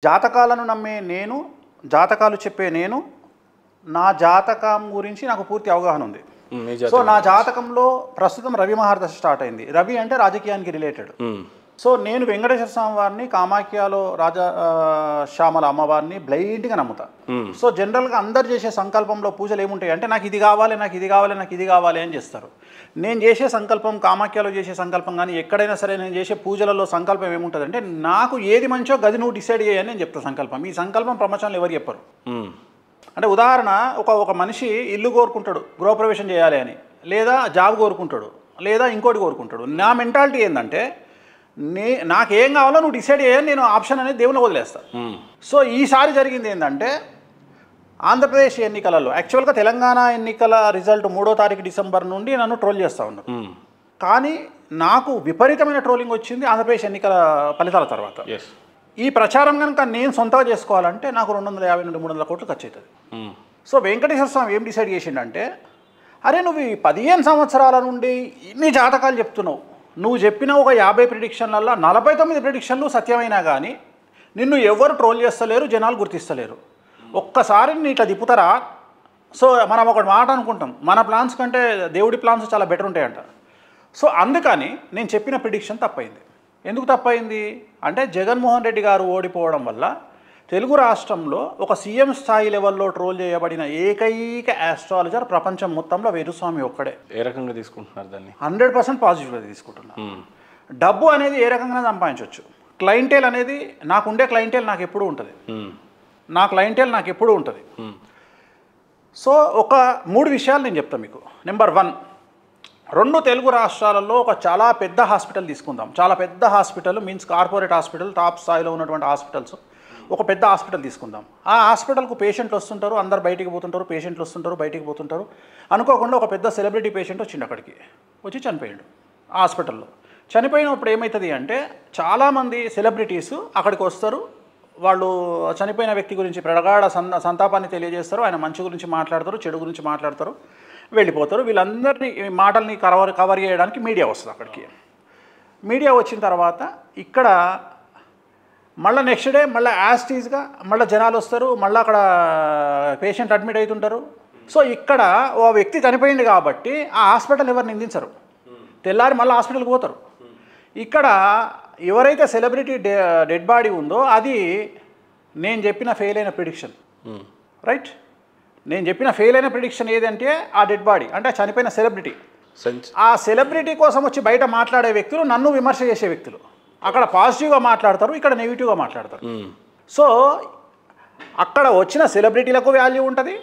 జాతకాలను నమ్మే నేను, జాతకాలు చెప్పే నేను, నా జాతకం గురించి నాకు పూర్తి అవగాహన ఉంది. సో నా జాతకంలో ప్రస్తుతం రవి మహర్దశ స్టార్ట్ అయింది. రవి అంటే రాజకీయానికి రిలేటెడ్. సో నేను వెంకటేశ్వర స్వామి వారిని, కామాఖ్యలో రాజా శ్యామల అమ్మవారిని బ్లైండ్గా నమ్ముతా. సో జనరల్గా అందరు చేసే సంకల్పంలో పూజలు ఏముంటాయి అంటే నాకు ఇది కావాలి, నాకు ఇది కావాలి, నాకు ఇది కావాలి అని చేస్తారు. నేను చేసే సంకల్పం, కామాఖ్యలో చేసే సంకల్పం కానీ ఎక్కడైనా సరే నేను చేసే పూజలలో సంకల్పం ఏముంటుంది అంటే నాకు ఏది మంచో గది నువ్వు డిసైడ్ చేయని నేను చెప్తాను. సంకల్పం, ఈ సంకల్పం ప్రపంచంలో ఎవరు చెప్పరు. అంటే ఉదాహరణ, ఒక మనిషి ఇల్లు కోరుకుంటాడు గృహప్రవేశం చేయాలి అని, లేదా జాబ్ కోరుకుంటాడు, లేదా ఇంకోటి కోరుకుంటాడు. నా మెంటాలిటీ ఏంటంటే నాకేం కావాలో నువ్వు డిసైడ్ చేయని నేను ఆప్షన్ అనేది దేవుని వదిలేస్తాను. సో ఈసారి జరిగింది ఏంటంటే ఆంధ్రప్రదేశ్ ఎన్నికలలో యాక్చువల్గా తెలంగాణ ఎన్నికల రిజల్ట్ 3వ తారీఖు డిసెంబర్ నుండి నన్ను ట్రోల్ చేస్తూ ఉన్నారు. కానీ నాకు విపరీతమైన ట్రోలింగ్ వచ్చింది ఆంధ్రప్రదేశ్ ఎన్నికల ఫలితాల తర్వాత. ఈ ప్రచారం కనుక నేను సొంతగా చేసుకోవాలంటే నాకు 250 నుండి 300 కోట్లు ఖర్చు అవుతుంది. సో వెంకటేశ్వర స్వామి ఏం డిసైడ్ చేసిండంటే, అరే నువ్వు ఈ 15 సంవత్సరాల నుండి ఇన్ని జాతకాలు చెప్తున్నావు, నువ్వు చెప్పిన ఒక 50 ప్రిడిక్షన్లలో 49 ప్రిడిక్షన్లు సత్యమైనా కానీ నిన్ను ఎవరు ట్రోల్ చేస్తలేరు, జనాలు గుర్తిస్తలేరు. ఒక్కసారి నీ ఇట్లా తిప్పుతారా? సో మనం ఒకటి మాట అనుకుంటాం, మన ప్లాన్స్ కంటే దేవుడి ప్లాన్స్ చాలా బెటర్ ఉంటాయంట. సో అందుకని నేను చెప్పిన ప్రిడిక్షన్ తప్పైంది. ఎందుకు తప్పైంది అంటే జగన్మోహన్ రెడ్డి గారు ఓడిపోవడం వల్ల తెలుగు రాష్ట్రంలో ఒక సీఎం స్థాయి లెవెల్లో ట్రోల్ చేయబడిన ఏకైక ఆస్ట్రాలజర్ ప్రపంచం మొత్తంలో వేణుస్వామి ఒక్కడే. ఏ రకంగా తీసుకుంటున్నారు దాన్ని? 100% పాజిటివ్గా తీసుకుంటున్నారు. డబ్బు అనేది ఏ రకంగా సంపాదించవచ్చు. క్లయింటేల్ అనేది నాకుండే క్లయింటేల్ నాకు ఎప్పుడూ ఉంటుంది. నా క్లయింటేల్ నాకు ఎప్పుడూ ఉంటుంది. సో ఒక 3 విషయాలు నేను చెప్తాను మీకు. నెంబర్ 1, 2 తెలుగు రాష్ట్రాలలో ఒక చాలా పెద్ద హాస్పిటల్ తీసుకుందాం. చాలా పెద్ద hospital means corporate hospital, top స్థాయిలో ఉన్నటువంటి హాస్పిటల్స్. ఒక పెద్ద హాస్పిటల్ తీసుకుందాం. ఆ హాస్పిటల్కు పేషెంట్లు వస్తుంటారు, అందరు బయటికి పోతుంటారు, పేషెంట్లు వస్తుంటారు, బయటికి పోతుంటారు. అనుకోకుండా ఒక పెద్ద సెలబ్రిటీ పేషెంట్ వచ్చిండు, అక్కడికి వచ్చి చనిపోయాడు ఆ హాస్పిటల్లో. చనిపోయినప్పుడు ఏమవుతుంది అంటే చాలామంది సెలబ్రిటీస్ అక్కడికి వస్తారు. వాళ్ళు చనిపోయిన వ్యక్తి గురించి ప్రగాఢ సంతాపాన్ని తెలియజేస్తారు, ఆయన మంచి గురించి మాట్లాడతారు, చెడు గురించి మాట్లాడతారు, వెళ్ళిపోతారు. వీళ్ళందరినీ మాటల్ని కవర్ చేయడానికి మీడియా వస్తుంది అక్కడికి. మీడియా వచ్చిన తర్వాత ఇక్కడ మళ్ళీ నెక్స్ట్ డే మళ్ళీ యాస్టీజ్గా మళ్ళీ జనాలు వస్తారు, మళ్ళీ అక్కడ పేషెంట్ అడ్మిట్ అవుతుంటారు. సో ఇక్కడ ఓ వ్యక్తి చనిపోయింది కాబట్టి ఆ హాస్పిటల్ ఎవరు నిందించరు, తెల్లారి మళ్ళీ హాస్పిటల్కి పోతారు. ఇక్కడ ఎవరైతే సెలబ్రిటీ డెడ్ బాడీ ఉందో అది నేను చెప్పిన ఫెయిల్ అయిన ప్రిడిక్షన్. రైట్, నేను చెప్పిన ఫెయిల్ అయిన ప్రిడిక్షన్ ఏదంటే ఆ డెడ్ బాడీ అంటే చనిపోయిన సెలబ్రిటీ. ఆ సెలబ్రిటీ కోసం వచ్చి బయట మాట్లాడే వ్యక్తులు నన్ను విమర్శ చేసే వ్యక్తులు. అక్కడ పాజిటివ్గా మాట్లాడతారు, ఇక్కడ నెగిటివ్గా మాట్లాడతారు. సో అక్కడ వచ్చిన సెలబ్రిటీలకు వాల్యూ ఉంటుంది,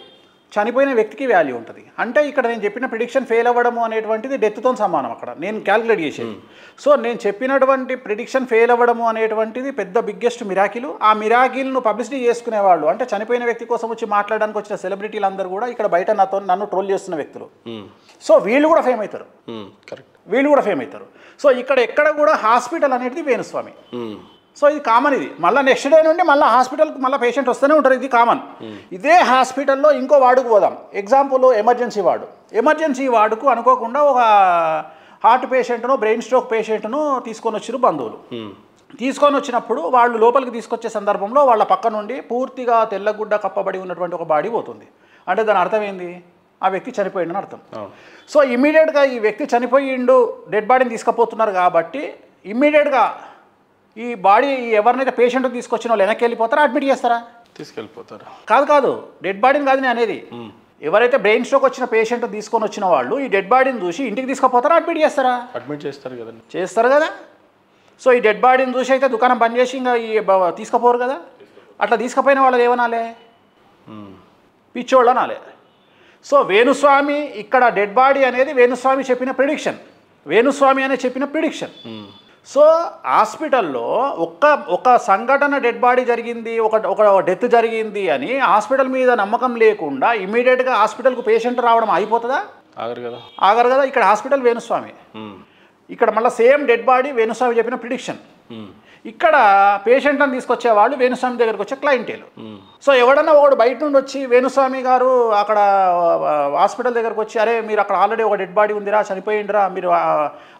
చనిపోయిన వ్యక్తికి వాల్యూ ఉంటుంది. అంటే ఇక్కడ నేను చెప్పిన ప్రిడిక్షన్ ఫెయిల్ అవ్వడము అనేటువంటిది డెత్తో సమానం అక్కడ నేను క్యాలిక్యులేట్ చేసేది. సో నేను చెప్పినటువంటి ప్రిడిక్షన్ ఫెయిల్ అవ్వడము అనేటువంటిది పెద్ద బిగ్గెస్ట్ మిరాకిల్. ఆ మిరాకిల్ను పబ్లిసిటీ చేసుకునేవాళ్ళు అంటే చనిపోయిన వ్యక్తి కోసం వచ్చి మాట్లాడడానికి వచ్చిన సెలబ్రిటీలు అందరూ కూడా ఇక్కడ బయట నన్ను ట్రోల్ చేస్తున్న వ్యక్తులు. సో వీళ్ళు కూడా ఫేమ్ అవుతారు. కరెక్ట్, వీళ్ళు కూడా ఫేమ్ అవుతారు. సో ఇక్కడ ఎక్కడ కూడా హాస్పిటల్ అనేది వేణుస్వామి. సో ఇది కామన్. ఇది మళ్ళీ నెక్స్ట్ డే నుండి మళ్ళీ హాస్పిటల్కి మళ్ళీ పేషెంట్ వస్తూనే ఉంటారు, ఇది కామన్. ఇదే హాస్పిటల్లో ఇంకో వార్డుకు పోదాం. Example emergency ward. ఎమర్జెన్సీ వార్డుకు అనుకోకుండా ఒక హార్ట్ పేషెంట్ను, బ్రెయిన్ స్ట్రోక్ పేషెంట్ను తీసుకొని వచ్చిన బంధువులు. తీసుకొని వచ్చినప్పుడు వాళ్ళు లోపలికి తీసుకొచ్చే సందర్భంలో వాళ్ళ పక్క నుండి పూర్తిగా తెల్లగుడ్డ కప్పబడి ఉన్నటువంటి ఒక బాడీ పోతుంది. అంటే దాని అర్థం ఏంది? ఆ వ్యక్తి చనిపోయిందని అర్థం. సో ఇమ్మీడియట్గా ఈ వ్యక్తి చనిపోయిండు, డెడ్ బాడీని తీసుకుపోతున్నారు కాబట్టి ఇమ్మీడియట్గా ఈ బాడీ ఎవరినైతే పేషెంట్ తీసుకొచ్చిన వాళ్ళు వెనక్కి వెళ్ళిపోతారా, అడ్మిట్ చేస్తారా? తీసుకెళ్ళిపోతారు. కాదు, డెడ్ బాడీని కాదు నేను అనేది. ఎవరైతే బ్రెయిన్ స్ట్రోక్ వచ్చిన పేషెంట్ తీసుకొని వచ్చిన వాళ్ళు ఈ డెడ్ బాడీని చూసి ఇంటికి తీసుకుపోతారా, అడ్మిట్ చేస్తారా? అడ్మిట్ చేస్తారు కదండి. చేస్తారు కదా. సో ఈ డెడ్ బాడీని చూసి అయితే దుకాణం బంద్ చేసి ఇంకా ఈ తీసుకుపోరు కదా. అట్లా తీసుకుపోయిన వాళ్ళు ఏమనాలే? పిచ్చోళ్ళు అనాలే. సో వేణుస్వామి ఇక్కడ డెడ్ బాడీ అనేది వేణుస్వామి చెప్పిన ప్రిడిక్షన్. వేణుస్వామి అనే చెప్పిన ప్రిడిక్షన్. సో హాస్పిటల్లో ఒక సంఘటన డెడ్ బాడీ జరిగింది, ఒక డెత్ జరిగింది అని హాస్పిటల్ మీద నమ్మకం లేకుండా ఇమీడియట్గా హాస్పిటల్కు పేషెంట్ రావడం అయిపోతుందా? ఆగరు కదా. ఇక్కడ హాస్పిటల్ వేణుస్వామి, ఇక్కడ మళ్ళీ సేమ్ డెడ్ బాడీ వేణుస్వామి చెప్పిన ప్రిడిక్షన్. ఇక్కడ పేషెంట్లను తీసుకొచ్చే వాళ్ళు వేణుస్వామి దగ్గరికి వచ్చే క్లయింటేల్. సో ఎవడన్నా ఒకడు బయట నుండి వచ్చి వేణుస్వామి గారు అక్కడ హాస్పిటల్ దగ్గరకు వచ్చి అరే మీరు అక్కడ ఆల్రెడీ ఒక డెడ్ బాడీ ఉందిరా చనిపోయిందిరా మీరు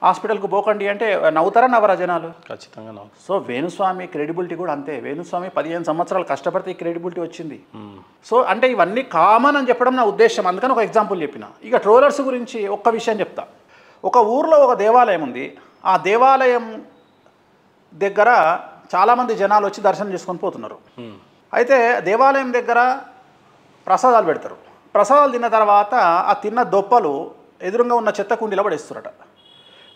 హాస్పిటల్కి పోకండి అంటే నవ్వుతారా నవ్వరా జనాలు? ఖచ్చితంగా నవ్వు. సో వేణుస్వామి క్రెడిబిలిటీ కూడా అంతే. వేణుస్వామి 15 సంవత్సరాలు కష్టపడితే ఈ క్రెడిబిలిటీ వచ్చింది. సో అంటే ఇవన్నీ కామన్ అని చెప్పడం నా ఉద్దేశం. అందుకని ఒక ఎగ్జాంపుల్ చెప్పిన. ఇక ట్రోలర్స్ గురించి ఒక్క విషయం చెప్తా. ఒక ఊర్లో ఒక దేవాలయం ఉంది. ఆ దేవాలయం దగ్గర చాలామంది జనాలు వచ్చి దర్శనం చేసుకొని పోతున్నారు. అయితే దేవాలయం దగ్గర ప్రసాదాలు పెడతారు. ప్రసాదాలు తిన్న తర్వాత ఆ తిన్న దొప్పలు ఎదురుగా ఉన్న చెత్త కుండీలో పడేస్తారట.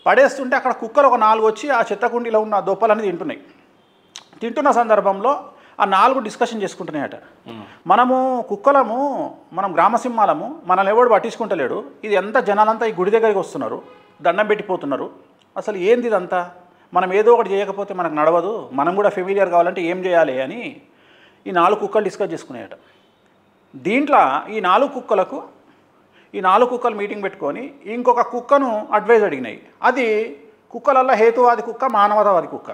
పడేస్తుంటే అక్కడ కుక్కలు ఒక 4 వచ్చి ఆ చెత్త కుండీలో ఉన్న దొప్పలన్నీ తింటున్నాయి. తింటున్న సందర్భంలో ఆ 4 డిస్కషన్ చేసుకుంటున్నాయట. మనము కుక్కలము, మనం గ్రామసింహాలము, మనల్ని ఎవడు పట్టించుకుంటలేడు, ఇది ఎంత జనాలంతా ఈ గుడి దగ్గరికి వస్తున్నారు, దండం పెట్టిపోతున్నారు, అసలు ఏంది ఇదంతా, మనం ఏదో ఒకటి చేయకపోతే మనకు నడవదు, మనం కూడా ఫెమిలియర్ కావాలంటే ఏం చేయాలి అని ఈ 4 కుక్కలు డిస్కస్ చేసుకునేట. దీంట్లో ఈ 4 కుక్కలు మీటింగ్ పెట్టుకొని ఇంకొక కుక్కను అడ్వైజ్ అడిగినాయి. అది కుక్కలల్లో హేతువాది కుక్క, మానవతావాది కుక్క.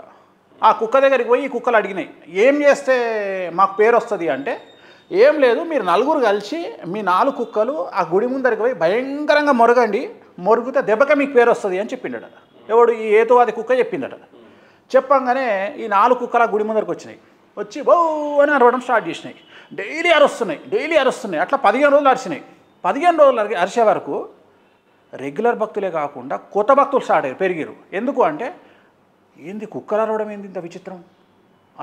ఆ కుక్క దగ్గరికి పోయి ఈ కుక్కలు అడిగినాయి, ఏం చేస్తే మాకు పేరు వస్తుంది అంటే, ఏం లేదు మీరు 4 కలిసి మీ 4 కుక్కలు ఆ గుడి ముందరికి పోయి భయంకరంగా మొరగండి, మొరుగుతే దెబ్బక మీకు పేరు వస్తుంది అని చెప్పిండట. ఎవడు? ఈ హేతువాది కుక్క చెప్పిందట. చెప్పంగానే ఈ 4 కుక్కలు ఆ గుడి ముందరికి వచ్చినాయి. వచ్చి బో అని అరవడం స్టార్ట్ చేసినాయి. డైలీ అరుస్తున్నాయి. అట్లా 15 రోజులు అరిచినాయి. 15 రోజులు అరిచే వరకు రెగ్యులర్ భక్తులే కాకుండా కొత్త భక్తులు స్టార్ట్ అయ్యారు, పెరిగారు. ఎందుకు అంటే, ఏంది కుక్కలు అరవడం ఏంది ఇంత విచిత్రం,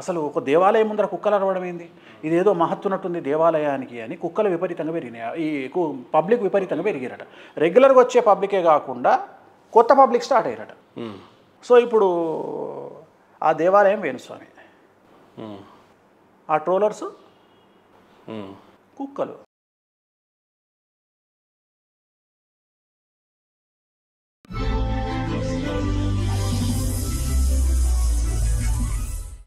అసలు ఒక దేవాలయం ముందర కుక్కలు అరవడం ఏంది, ఇదేదో మహత్తున్నట్టుంది దేవాలయానికి అని కుక్కలు విపరీతంగా పెరిగినాయి. ఈ పబ్లిక్ విపరీతంగా పెరిగారట. రెగ్యులర్గా వచ్చే పబ్లికే కాకుండా కొత్త పబ్లిక్ స్టార్ట్ అయ్యారట. సో ఇప్పుడు ఆ దేవాలయం వేణుస్వామి, ఆ ట్రోలర్స్ కుక్కలు.